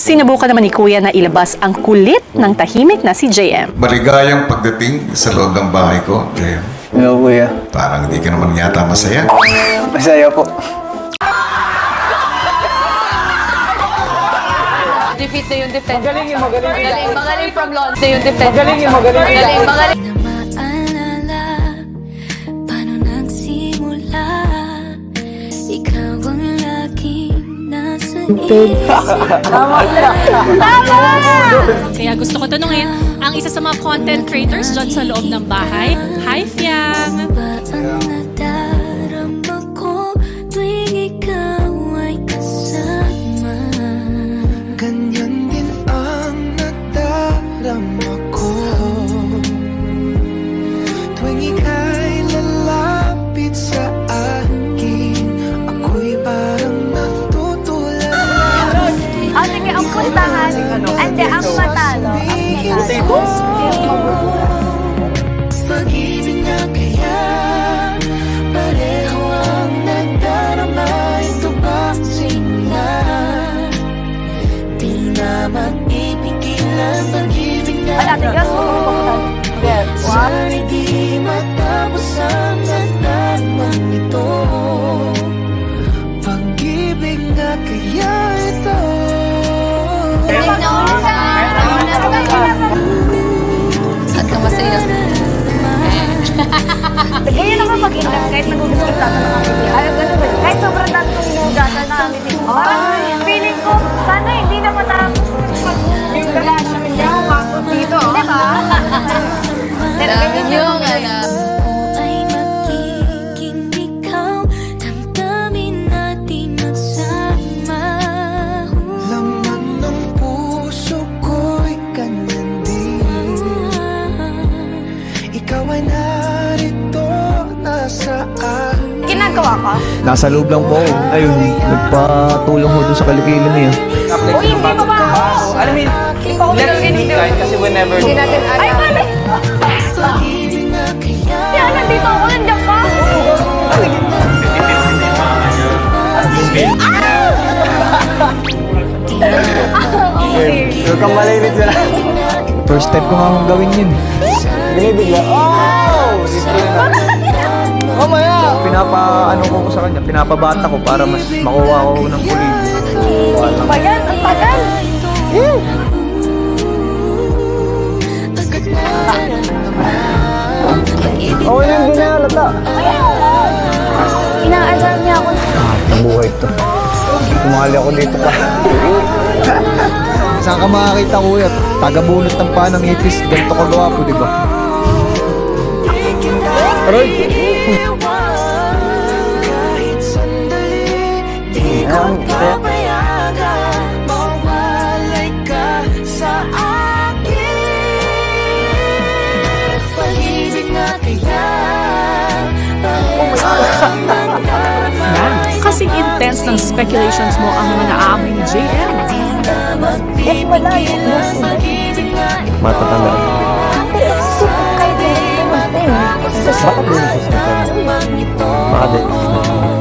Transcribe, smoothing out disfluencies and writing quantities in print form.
Sinubukan naman ni Kuya na ilabas ang kulit ng tahimik na si JM. Maligayang pagdating sa loob ng bahay ko, JM. Hello, kuya. Parang hindi ka naman yata masaya. Masaya po. Defeat na yung defense. Magaling. Magaling from launch na yung defense. Magaling. Magaling. Di na maalala paano nagsimula. Ikaw ang laging nasa isip. Kaya gusto ko tanungin, ang isa sa mga content creators dyan sa loob ng bahay, Hi Fiang! Ba ang nadarama ko tuwing ikaw ay kasama? Ganyan din ang nadarama ko tuwing ika'y lalapit sa akin. Ako'y parang natutulala. Sige, ang puntahan. Hindi, ang matalo. Pag-ibig na kaya pareho ang nadarama. Ito ba simula? Di na mapipigilan. Pag-ibig na sana'y di matapos ang nadarmang ito. Pag-ibig na kaya ito. Saan ka masaya? Ganyan naman mag-ingat kahit nagugustuhan tayo ng mga video. Ayaw ganun ba? Kahit sobrang dami kong inugasan na ang video. Parang feeling ko, sana hindi na matapos. Yung galaan namin niya, humakot dito. Diba? Dami yung Ay magiging ikaw, damdamin natin magsama. Laman ng puso ko'y ganyan din. Ikaw ay narito, nasa akin. Ginagawa ko? Nasa loob lang po ako. Ayun, nagpatulong ko doon sa kalikilan niya. Uy, hindi pa ba ako? Alam mo, let's be kind kasi whenever... Ay, mali! Pag-ibig na kaya Kaya nandito ako, nandiyan ka. Huwag kang malimit sila. First step ko nga akong gawin yun. Binibigla. Oh! Mamaya! Pinapaano ko sa kanya, pinapabata ko para mas makuha ko ng pulido. Bayan, ang tagal. Oo, yun, hindi na halata. Inaasar niya ako. Ang buhay ito. Tumali ako dito pa. Saan ka makakita, kuya? Taga-bunot ng paa ng ipis. Ganito kagawa po, di ba? Aroy! kahit sandali, di ko papayagan. Mawalay ka sa akin. Pag-ibig na kaya Kasing intense ng speculations mo ang mga naamoy ni JM. Yes, wala. Yes, Matatanda. Kahit hindi ko Bakit din yung sister? Bakit din?